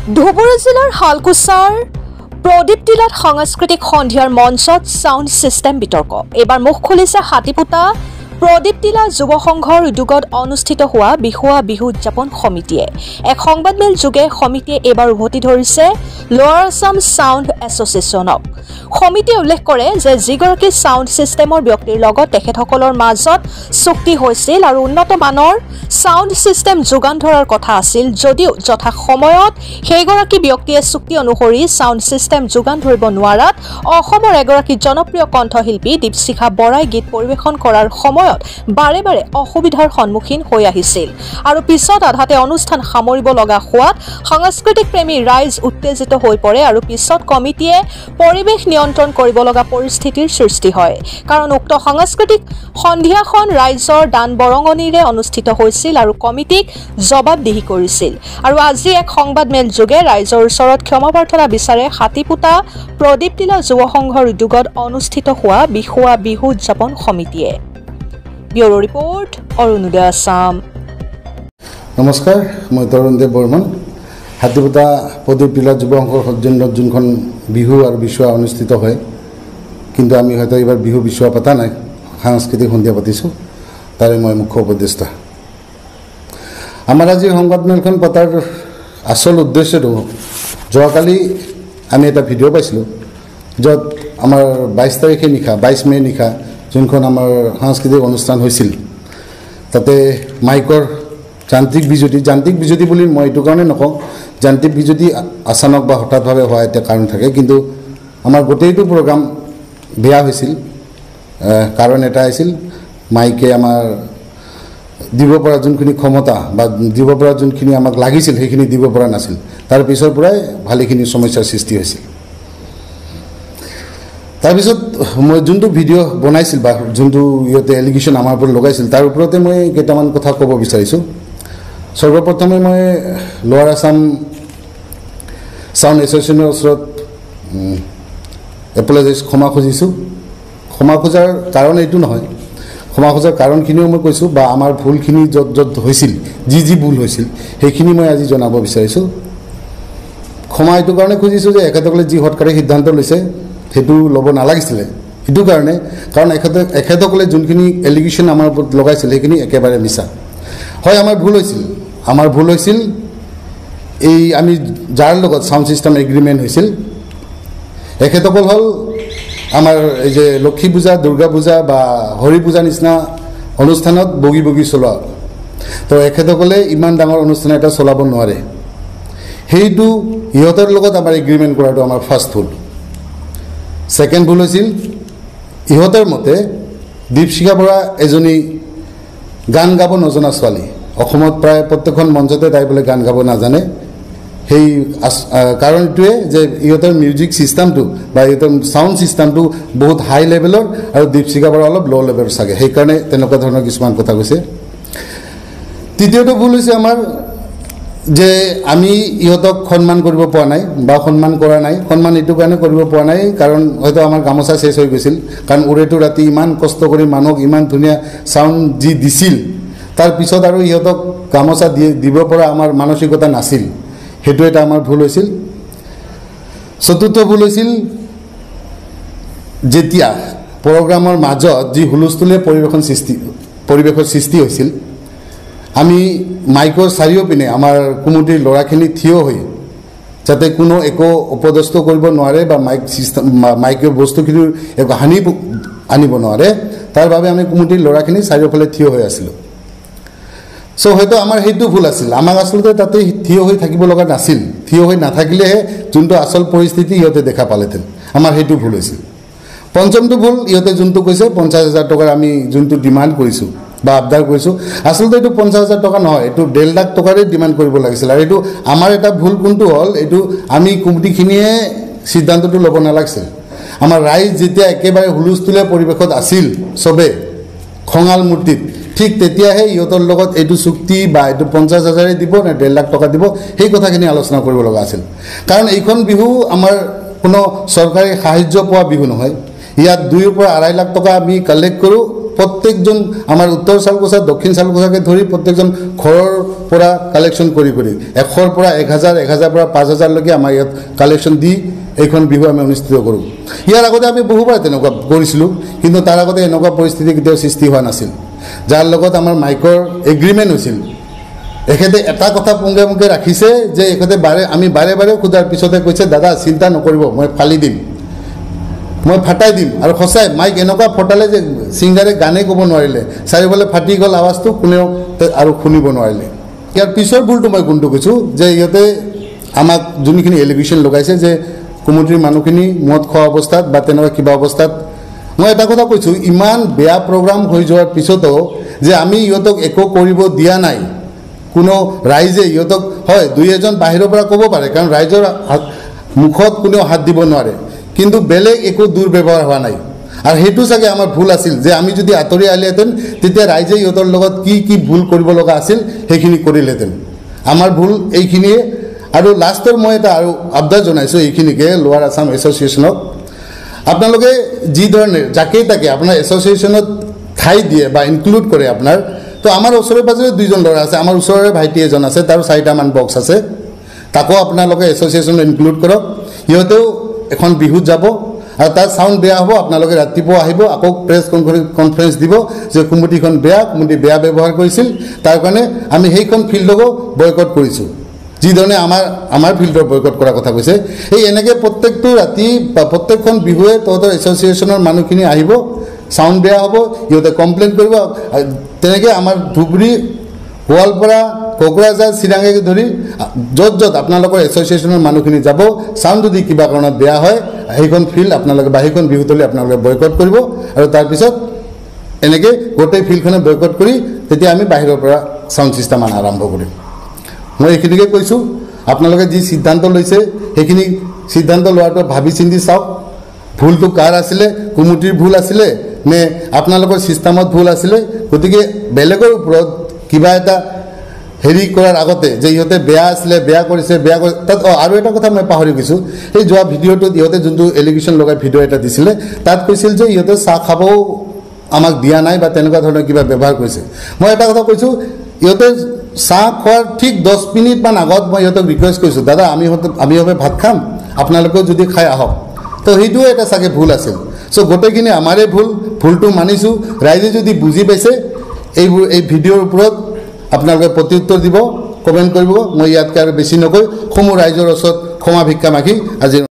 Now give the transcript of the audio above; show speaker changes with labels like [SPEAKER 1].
[SPEAKER 1] ধুবুৰী জিলাৰ হালকুচাৰ প্ৰদীপ টিলাত সাংস্কৃতিক সন্ধিয়াৰ মঞ্চত সাউণ্ড সিস্টেম বিতৰ্ক। এইবাৰ মুখ খুলিছে হাতীপুতা প্ৰদীপ টিলা যুৱ সংঘৰ উদ্যোগত অনুষ্ঠিত হোৱা বিহু উদযাপন সমিতিয়ে। এক সংবাদমেল যোগে সমিতিয়ে এইবাৰ উভতি ধৰিছে লোৱাৰ আছাম সাউণ্ড এছ'চিয়েশ্যনক। সমিতিয়ে উল্লেখ কৰে যে যিগৰাকী সাউণ্ড সিস্টেমৰ ব্যক্তিৰ লগত তেখেতসকলৰ মাজত চুক্তি হৈছিল আৰু উন্নত মানৰ সাউণ্ড সিস্টেম যোগান ধৰাৰ কথা আছিল, যদিও যথা সময়ত সেইগৰাকী ব্যক্তিয়ে চুক্তি অনুসৰি সাউণ্ড সিস্টেম যোগান ধৰিব নোৱাৰাত অসমৰ এগৰাকী জনপ্ৰিয় কণ্ঠশিল্পী দীপশিখা বৰাই গীত পৰিৱেশন কৰাৰ সময়ত বাৰে বাৰে অসুবিধাৰ সন্মুখীন হৈ আহিছিল আৰু পিছত আধাতে অনুষ্ঠান সামৰিব লগা হোৱাত সাংস্কৃতিক প্ৰেমী ৰাইজ উত্তেজিত হৈ পৰে আৰু পিছত কমিটিয়ে পৰিৱেশ নিয়ন্ত্ৰণ কৰিব লগা পৰিস্থিতিৰ সৃষ্টি হয়। কাৰণ উক্ত সাংস্কৃতিক সন্ধিয়াখন ৰাইজৰ দান বৰঙণিৰে অনুষ্ঠিত হৈছিল আৰু কমিটিক জবাবদিহি কৰিছিল। আৰু আজি এক সংবাদমেল যোগে ৰাইজৰ ওচৰত ক্ষমা প্ৰাৰ্থনা বিচাৰে হাতীপুতা প্ৰদীপ টিলা যুৱ সংঘৰ উদ্যোগত অনুষ্ঠিত হোৱা বিহু উদযাপন সমিতিয়ে। Bureau report Arunoday Assam.
[SPEAKER 2] নমস্কাৰ, মই তৰুণদেৱ বৰ্মন। হাতীপুতা প্ৰদীপ টিলা যুৱ সংঘৰ সৌজন্যত যোনখন বিহু আৰু বিচুৱা অনুষ্ঠিত হয়, কিন্তু আমি হয়তো এইবাৰ বিহু বিচুৱা পতা নাই, সাংস্কৃতিক সন্ধিয়া পাতিছোঁ, তাৰে মই মুখ্য উপদেষ্টা। আমাৰ আজি সংবাদমেলখন পতাৰ আচল উদ্দেশ্যটো, যোৱাকালি আমি এটা ভিডিঅ' পাইছিলোঁ য'ত আমাৰ 22 তাৰিখে নিশা 22 মে' নিশা যোনখন আমাৰ সাংস্কৃতিক অনুষ্ঠান হৈছিল, তাতে মাইকৰ যান্ত্ৰিক বিজুতি বুলি মই এইটো কাৰণে নকওঁ, যান্ত্ৰিক বিজুতি আচানক বা হঠাৎভাৱে হোৱা এটা কাৰণ থাকে, কিন্তু আমাৰ গোটেইটো প্ৰগ্ৰাম বেয়া হৈছিল। কাৰণ এটা আছিল, মাইকে আমাৰ দিব পৰা যোনখিনি ক্ষমতা বা দিব পৰা যোনখিনি আমাক লাগিছিল সেইখিনি দিব পৰা নাছিল। তাৰ পিছৰ পৰাই ভালেখিনি সমস্যাৰ সৃষ্টি হৈছিল। তাৰপিছত মই যোনটো ভিডিঅ' বনাইছিল বা যোনটো ইহঁতে এলিগেশ্যন আমাৰ ওপৰত লগাইছিল, তাৰ ওপৰতে মই কেইটামান কথা ক'ব বিচাৰিছোঁ। সৰ্বপ্ৰথমে মই লোৱাৰ আছাম সাউণ্ড এছ'চিয়েশ্যনৰ ওচৰত এপ'লজাইজ ক্ষমা খুজিছোঁ। ক্ষমা খোজাৰ কাৰণ এইটো নহয়, ক্ষমা খোজাৰ কাৰণখিনিও মই কৈছোঁ, বা আমাৰ ভুলখিনি য'ত হৈছিল, যি ভুল হৈছিল সেইখিনি মই আজি জনাব বিচাৰিছোঁ। ক্ষমা এইটো কাৰণে খুজিছোঁ যে এখেতসকলে যি হঠকাৰী সিদ্ধান্ত লৈছে সেইটো ল'ব নালাগিছিলে, সেইটো কাৰণে, কাৰণ এখেতসকলে যোনখিনি এলিগেশ্যন আমাৰ ওপৰত লগাইছিল সেইখিনি একেবাৰে মিছা হয়। আমাৰ ভুল হৈছিল এই আমি যাৰ লগত সাউণ্ড ছিষ্টেম এগ্ৰিমেণ্ট হৈছিল, এখেতসকল হ'ল আমাৰ এই যে লক্ষী পূজা, দুৰ্গা পূজা বা হৰি পূজা নিচিনা অনুষ্ঠানত বগী চলোৱা, তো এখেতসকলে ইমান ডাঙৰ অনুষ্ঠান এটা চলাব নোৱাৰে। সেইটো ইহঁতৰ লগত আমাৰ এগ্ৰিমেণ্ট কৰাটো আমাৰ ফাৰ্ষ্ট ভুল। ছেকেণ্ড ভুল হৈছিল, ইহঁতৰ মতে দীপশিখা বৰা এজনী গান গাব নজনা ছোৱালী। অসমত প্ৰায় প্ৰত্যেকখন মঞ্চতে তাই বোলে গান গাব নাজানে। সেই কাৰণটোৱে যে ইহঁতৰ মিউজিক ছিষ্টেমটো বা ইহঁতৰ ছাউণ্ড ছিষ্টেমটো বহুত হাই লেভেলৰ আৰু দীপশিখা বৰা অলপ ল' লেভেলৰ চাগে, সেইকাৰণে তেনেকুৱা ধৰণৰ কিছুমান কথা কৈছে। তৃতীয়টো ভুল হৈছে আমাৰ যে আমি ইহঁতক সন্মান কৰিব পৰা নাই বা সন্মান কৰা নাই। সন্মান এইটো কাৰণে কৰিব পৰা নাই কাৰণ হয়তো আমাৰ গামোচা শেষ হৈ গৈছিল, কাৰণ উৰেটো ৰাতি ইমান কষ্ট কৰি মানুহক ইমান ধুনীয়া ছাউণ্ড যি দিছিল, তাৰপিছত আৰু ইহঁতক গামোচা দিব পৰা আমাৰ মানসিকতা নাছিল, সেইটো এটা আমাৰ ভুল হৈছিল। চতুৰ্থ ভুল হৈছিল, যেতিয়া প্ৰগ্ৰামৰ মাজত যি হুলস্থুলীয়া পৰিৱেশৰ সৃষ্টি হৈছিল, আমি মাইকৰ চাৰিওপিনে আমাৰ কমিটিৰ ল'ৰাখিনি থিয় হৈ যাতে কোনো একো অপদস্থ কৰিব নোৱাৰে বা মাইকৰ বস্তুখিনিৰ একো হানি আনিব নোৱাৰে, তাৰ বাবে আমি কমিটিৰ ল'ৰাখিনি চাৰিওফালে থিয় হৈ আছিলোঁ। চ' হয়তো আমাৰ সেইটো ভুল আছিল, আমাক আচলতে তাতে থিয় হৈ থাকিব লগা নাছিল। থিয় হৈ নাথাকিলেহে যোনটো আচল পৰিস্থিতি ইহঁতে দেখা পালেহেঁতেন, আমাৰ সেইটো ভুল হৈছিল। পঞ্চমটো ভুল, ইহঁতে যোনটো কৈছে 50,000 টকাৰ আমি যোনটো ডিমাণ্ড কৰিছোঁ বা আবদাৰ কৰিছোঁ, আচলতে এইটো 50,000 টকা নহয়, এইটো 1.5 লাখ টকাৰে ডিমাণ্ড কৰিব লাগিছিল। আৰু এইটো আমাৰ এটা ভুল কোনটো হ'ল, এইটো আমি কমিটিখিনিয়ে সিদ্ধান্তটো ল'ব নালাগিছিল। আমাৰ ৰাইজ যেতিয়া একেবাৰে হুলস্থুলীয়া পৰিৱেশত আছিল, চবে খঙাল মূৰ্তিত, ঠিক তেতিয়াহে ইহঁতৰ লগত এইটো চুক্তি বা এইটো 50,000 দিব নে 1.5 লাখ টকা দিব, সেই কথাখিনি আলোচনা কৰিব লগা আছিল। কাৰণ এইখন বিহু আমাৰ কোনো চৰকাৰী সাহায্য পোৱা বিহু নহয়। ইয়াত 2 পৰা 2.5 লাখ টকা আমি কালেক্ট কৰোঁ প্ৰত্যেকজন আমাৰ উত্তৰ চালকোচা দক্ষিণ চালকোচাকে ধৰি প্ৰত্যেকজন ঘৰৰ পৰা কালেকশ্যন কৰি 100ৰ পৰা 1000 1000 পৰা 5000 লৈকে আমাৰ ইয়াত কালেকশ্যন দি এইখন বিহু আমি অনুষ্ঠিত কৰোঁ ইয়াৰ আগতে আমি বহুবাৰ তেনেকুৱা কৰিছিলোঁ কিন্তু তাৰ আগতে এনেকুৱা পৰিস্থিতি কেতিয়াও সৃষ্টি হোৱা নাছিল যাৰ লগত আমাৰ মাইকৰ এগ্ৰিমেণ্ট হৈছিল এখেতে এটা কথা পোংগে পোংগে ৰাখিছে যে এখেতে আমি বাৰে বাৰে খোজাৰ পিছতে কৈছে দাদা চিন্তা নকৰিব মই ফালি দিম মই ফাটাই দিম আৰু সঁচাই মাইক এনেকুৱা ফটালে যে ছিংগাৰে গানে ক'ব নোৱাৰিলে চাৰিওফালে ফাটি গ'ল আৱাজটো কোনেও আৰু শুনিব নোৱাৰিলে ইয়াৰ পিছৰ ভুলটো মই কোনটো কৈছোঁ যে ইহঁতে আমাক যোনখিনি এলিগেশ্যন লগাইছে যে কমিটিৰ মানুহখিনি মদ খোৱা অৱস্থাত বা তেনেকুৱা কিবা অৱস্থাত মই এটা কথা কৈছোঁ ইমান বেয়া প্ৰগ্ৰাম হৈ যোৱাৰ পিছতো যে আমি ইহঁতক একো কৰিব দিয়া নাই কোনো ৰাইজে ইহঁতক হয় দুই এজন বাহিৰৰ পৰা ক'ব পাৰে কাৰণ ৰাইজৰ মুখত কোনেও হাত দিব নোৱাৰে কিন্তু বেলেগ একো দুৰ্ব্যৱহাৰ হোৱা নাই আৰু সেইটো চাগে আমাৰ ভুল আছিল যে আমি যদি আঁতৰি আহিলেহেঁতেন তেতিয়া ৰাইজে ইহঁতৰ লগত কি কি ভুল কৰিব লগা আছিল সেইখিনি কৰিলেহেঁতেন আমাৰ ভুল এইখিনিয়ে আৰু লাষ্টৰ মই এটা আৰু আবদাৰ জনাইছোঁ এইখিনিকে লোৱাৰ আছাম এছ'চিয়েশ্যনক আপোনালোকে যি ধৰণে যাকেই তাকে আপোনাৰ এছ'চিয়েশ্যনত ঠাই দিয়ে বা ইনক্লুড কৰে আপোনাৰ তো আমাৰ ওচৰে পাজৰে দুইজন ল'ৰা আছে আমাৰ ওচৰৰে ভাইটি এজন আছে তাৰ 4টামান বক্স আছে তাকো আপোনালোকে এছ'চিয়েশ্যনত ইনক্লুড কৰক সিহঁতেও এখন বিহুত যাব আৰু তাৰ চাউণ্ড বেয়া হ'ব আপোনালোকে ৰাতিপুৱা আহিব আকৌ প্ৰেছ কনফাৰেন্স দিব যে কমিটিখন কমিটি বেয়া ব্যৱহাৰ কৰিছিল তাৰ কাৰণে আমি সেইখন ফিল্ডকো বয়কট কৰিছোঁ যি ধৰণে আমাৰ ফিল্ডৰ বয়কট কৰাৰ কথা কৈছে এই এনেকৈ প্ৰত্যেকটো ৰাতি বা প্ৰত্যেকখন বিহুৱে তহঁতৰ এছ'চিয়েশ্যনৰ মানুহখিনি আহিব চাউণ্ড বেয়া হ'ব ইহঁতে কমপ্লেইন কৰিব তেনেকৈ আমাৰ ধুবুৰী গোৱালপাৰা কোকৰাঝাৰ চিৰাঙকে ধৰি য'ত আপোনালোকৰ এছ'চিয়েশ্যনৰ মানুহখিনি যাব চাউণ্ড যদি কিবা কাৰণত বেয়া হয় সেইখন ফিল্ড আপোনালোকে বা সেইখন বিহুতলী আপোনালোকে বয়কট কৰিব আৰু তাৰপিছত এনেকৈ গোটেই ফিল্ডখনে বয়কট কৰি তেতিয়া আমি বাহিৰৰ পৰা চাউণ্ড ছিষ্টেম আনা আৰম্ভ কৰিম মই এইখিনিকে কৈছোঁ আপোনালোকে যি সিদ্ধান্ত লৈছে সেইখিনি সিদ্ধান্ত লোৱাটো ভাবি চিন্তি চাওক ভুলটো কাৰ আছিলে কমিটিৰ ভুল আছিলে নে আপোনালোকৰ ছিষ্টেমত ভুল আছিলে গতিকে বেলেগৰ ওপৰত কিবা এটা হেৰি কৰাৰ আগতে যে ইহঁতে বেয়া আছিলে বেয়া কৰিছে তাত আৰু এটা কথা মই পাহৰি গৈছোঁ এই যোৱা ভিডিঅ'টোত ইহঁতে যোনটো এলিগেশ্যন লগাই ভিডিঅ' এটা দিছিলে তাত কৈছিল যে ইহঁতে চাহ খাবও আমাক দিয়া নাই বা তেনেকুৱা ধৰণৰ কিবা ব্যৱহাৰ কৰিছে মই এটা কথা কৈছোঁ ইহঁতে চাহ খোৱাৰ ঠিক 10 মিনিটমান আগত মই ইহঁতক ৰিকুৱেষ্ট কৰিছোঁ দাদা আমি ভাত খাম আপোনালোকেও যদি খাই আহক তো সেইটোও এটা চাগে ভুল আছিল চ' গোটেইখিনি আমাৰে ভুলটো মানিছোঁ ৰাইজে যদি বুজি পাইছে এই ভিডিঅ'ৰ ওপৰত আপোনালোকে প্ৰত্যুত্তৰ দিব কমেণ্ট কৰিব মই ইয়াতকৈ আৰু বেছি নকৈ সমূহ ৰাইজৰ ওচৰত ক্ষমা ভিক্ষা মাগি আজি